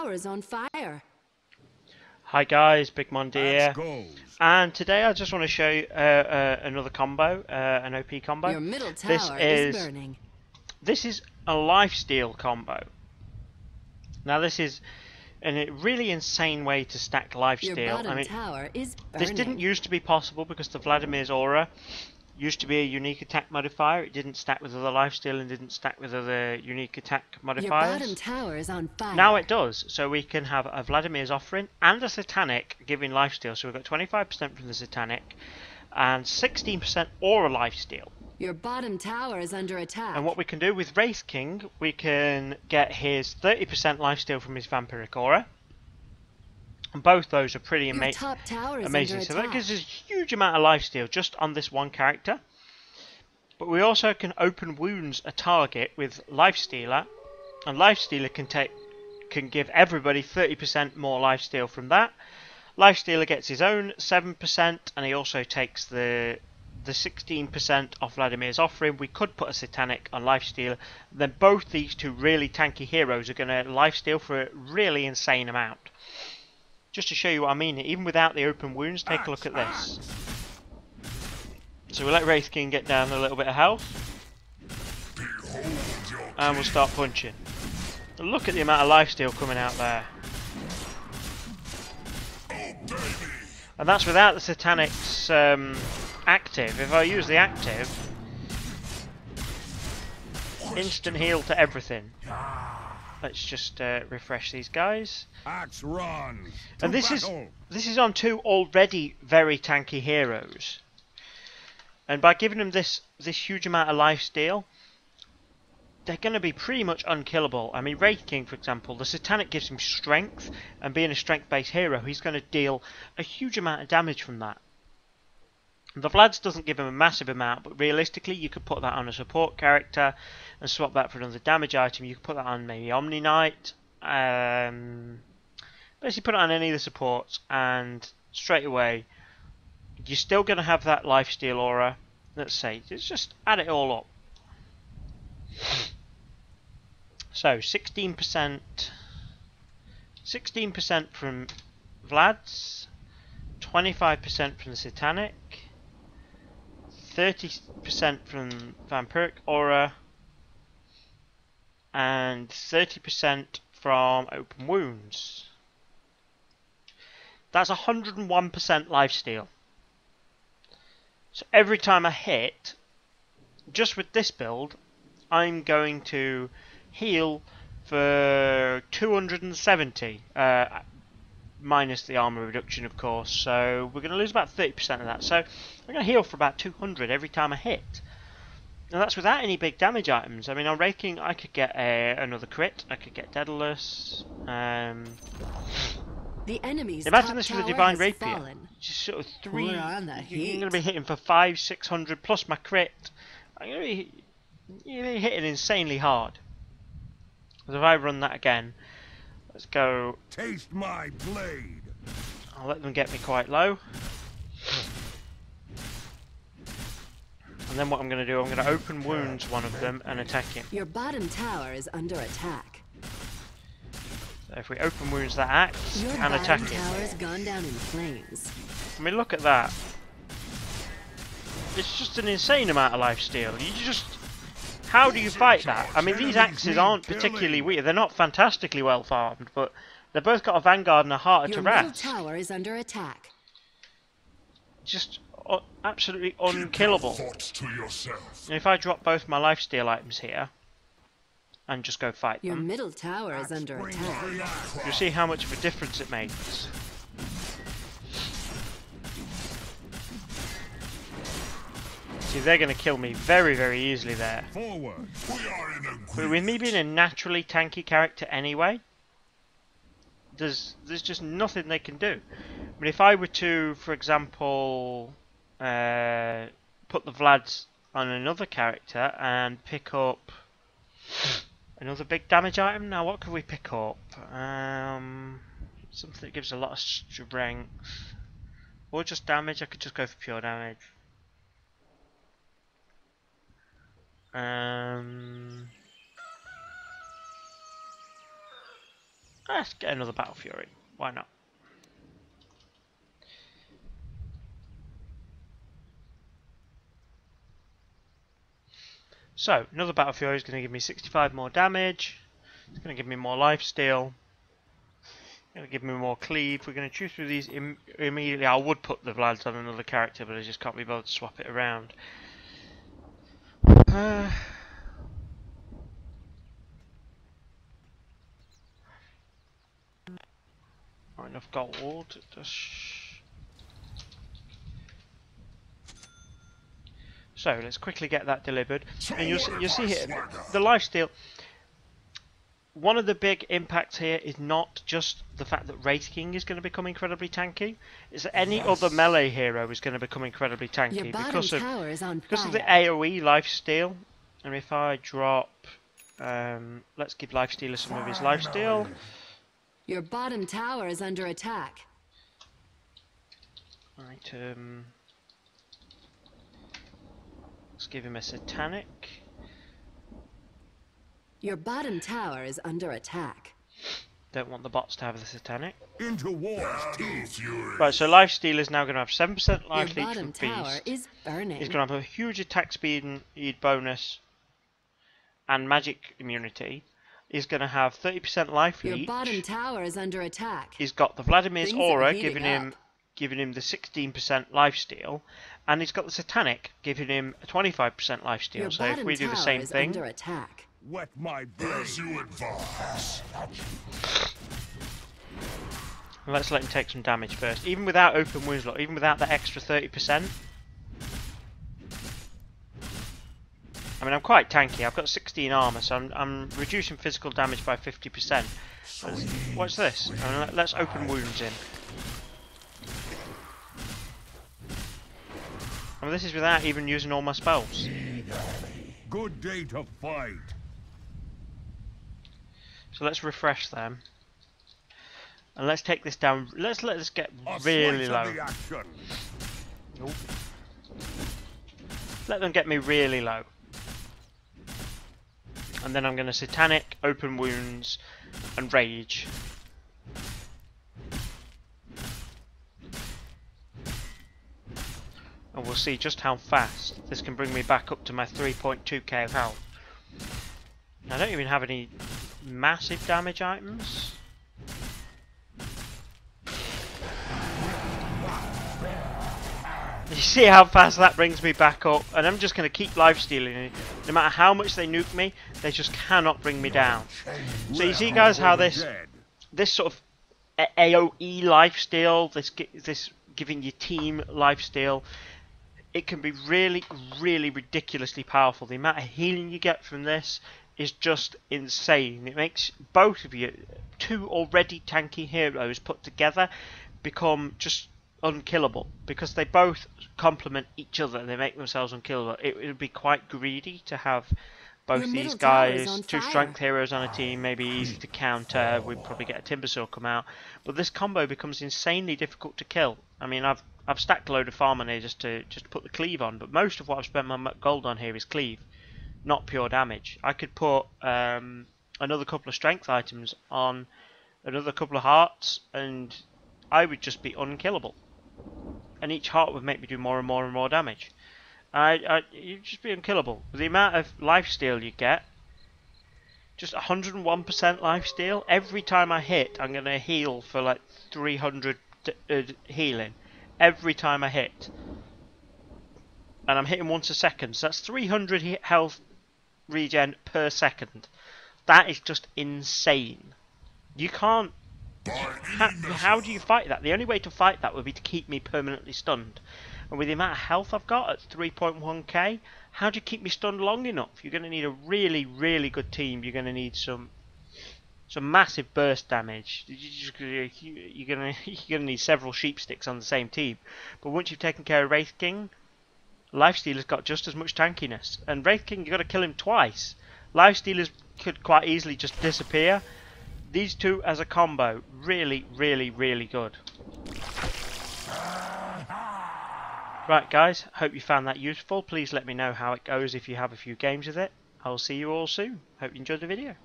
tower is on fire. Hi guys, Big Mon here, and today I just want to show you another combo, an OP combo. Your middle tower is burning. This is a lifesteal combo. Now this is a really insane way to stack lifesteal. Your bottom tower is burning. This didn't used to be possible because the Vladimir's aura used to be a unique attack modifier. It didn't stack with other lifesteal and didn't stack with other unique attack modifiers. Your bottom tower is on fire. Now it does, so we can have a Vladimir's offering and a Satanic giving lifesteal. So we've got 25% from the Satanic and 16% aura lifesteal. Your bottom tower is under attack. And what we can do with Wraith King, we can get his 30% lifesteal from his vampiric aura. And both those are pretty amazing. So that gives us a huge amount of lifesteal just on this one character. But we also can open wounds a target with Lifestealer, and Lifestealer can give everybody 30% more lifesteal from that. Lifestealer gets his own 7%, and he also takes the 16% off Vladimir's offering. We could put a Satanic on Lifestealer. Then both these two really tanky heroes are going to lifesteal for a really insane amount. Just to show you what I mean, even without the open wounds, take a look at this. So we'll let Wraith King get down a little bit of health. And we'll start punching. Look at the amount of lifesteal coming out there. And that's without the Satanic's active. If I use the active, instant heal to everything. Let's just refresh these guys. And this is on two already very tanky heroes. And by giving them this huge amount of lifesteal, they're going to be pretty much unkillable. I mean, Wraith King, for example, the Satanic gives him strength, and being a strength-based hero, he's going to deal a huge amount of damage from that. The Vlads doesn't give him a massive amount, but realistically you could put that on a support character and swap that for another damage item. You could put that on maybe Omni Knight, basically put it on any of the supports, and straight away you're still going to have that lifesteal aura. Let's say, let's just add it all up. So 16% from Vlad's, 25% from the Satanic, 30% from Vampiric Aura, and 30% from Open Wounds. That's 101% lifesteal. So every time I hit, just with this build, I'm going to heal for 270, minus the armor reduction, of course. So we're going to lose about 30% of that. So I'm going to heal for about 200 every time I hit. And that's without any big damage items. I mean, on Wraith King, I could get another crit. I could get Daedalus. The enemy's imagine this with a Divine Rapier. Fallen. Just sort of three. You're going to be hitting for 500-600 plus my crit. I'm going to be hitting insanely hard. So if I run that again, let's go. Taste my blade. I'll let them get me quite low. And then what I'm going to do, I'm going to open wounds one of them and attack him. Your bottom tower is under attack. So if we open wounds that axe and attack him. Your tower's gone down in flames. I mean, look at that. It's just an insane amount of lifesteal. You just... How do you fight that? I mean, these axes aren't particularly weird. They're not fantastically well farmed, but they've both got a Vanguard and a Heart of Terrace. Your middle tower is under attack. Just absolutely unkillable. And if I drop both my lifesteal items here and just go fight your them, middle tower is under attack. You'll see how much of a difference it makes. See, they're going to kill me very, very easily there. But with me being a naturally tanky character anyway, there's just nothing they can do. But if I were to, for example, put the Vlads on another character and pick up another big damage item, now what could we pick up? Something that gives a lot of strength. Or just damage. I could just go for pure damage. Let's get another Battle Fury. Why not? So, another Battle Fury is going to give me 65 more damage. It's going to give me more lifesteal. Going to give me more cleave. We're going to choose through these immediately. I would put the Vlads on another character, but I just can't be bothered to swap it around. Not enough gold. So let's quickly get that delivered, and you'll see here the lifesteal. One of the big impacts here is not just the fact that Wraith King is going to become incredibly tanky. It's that any other melee hero is going to become incredibly tanky because of the AOE lifesteal. And if I drop, let's give Lifestealer some of his lifesteal. Your bottom tower is under attack. Item. Let's give him a satanic. Your bottom tower is under attack. Don't want the bots to have the satanic. Into war. Right, so Lifestealer is now going to have 7% life leech from tower Beast. Is burning. He's going to have a huge attack speed and bonus and magic immunity. He's going to have 30% life leech. Your bottom tower is under attack. He's got the Vladimir's aura giving him the 16% lifesteal, and he's got the satanic giving him a 25% lifesteal. So if we do the same thing, under attack. Wet my blade. You advise. Let's let him take some damage first. Even without open wounds, look, even without that extra 30%. I mean, I'm quite tanky. I've got 16 armor, so I'm reducing physical damage by 50%. What's this? I mean, let's open wounds in. I mean, this is without even using all my spells. Good day to fight. So let's refresh them. And let's take this down. Let's let this get really low. Nope. Let them get me really low. And then I'm going to satanic, open wounds, and rage. And we'll see just how fast this can bring me back up to my 3.2k of health. I don't even have any massive damage items. You see how fast that brings me back up, and I'm just going to keep lifestealing. No matter how much they nuke me, they just cannot bring me down. So you see, guys, how this sort of AOE lifesteal, this giving your team lifesteal, it can be really, really ridiculously powerful. The amount of healing you get from this is just insane. It makes both of you, two already tanky heroes put together, become just unkillable, because they both complement each other. They make themselves unkillable. It would be quite greedy to have both these guys, two strength heroes on a team, maybe easy to counter. We'd probably get a Timbersaw come out, but this combo becomes insanely difficult to kill. I mean, I've stacked a load of farm on here just to put the cleave on, but most of what I've spent my gold on here is cleave, not pure damage. I could put another couple of strength items on another couple of hearts, and I would just be unkillable. And each heart would make me do more and more and more damage. You'd just be unkillable. With the amount of lifesteal you get, just 101% lifesteal. Every time I hit, I'm going to heal for like 300 healing. Every time I hit. And I'm hitting once a second, so that's 300 health regen per second. That is just insane. You can't... How do you fight that? The only way to fight that would be to keep me permanently stunned. And with the amount of health I've got at 3.1k, how do you keep me stunned long enough? You're going to need a really, really good team. You're going to need some massive burst damage. You're going to need several sheep sticks on the same team. But once you've taken care of Wraith King, Lifestealer's got just as much tankiness. And Wraith King, you've got to kill him twice. Lifestealers could quite easily just disappear. These two as a combo, really, really, really good. Right guys, hope you found that useful. Please let me know how it goes if you have a few games with it. I'll see you all soon. Hope you enjoyed the video.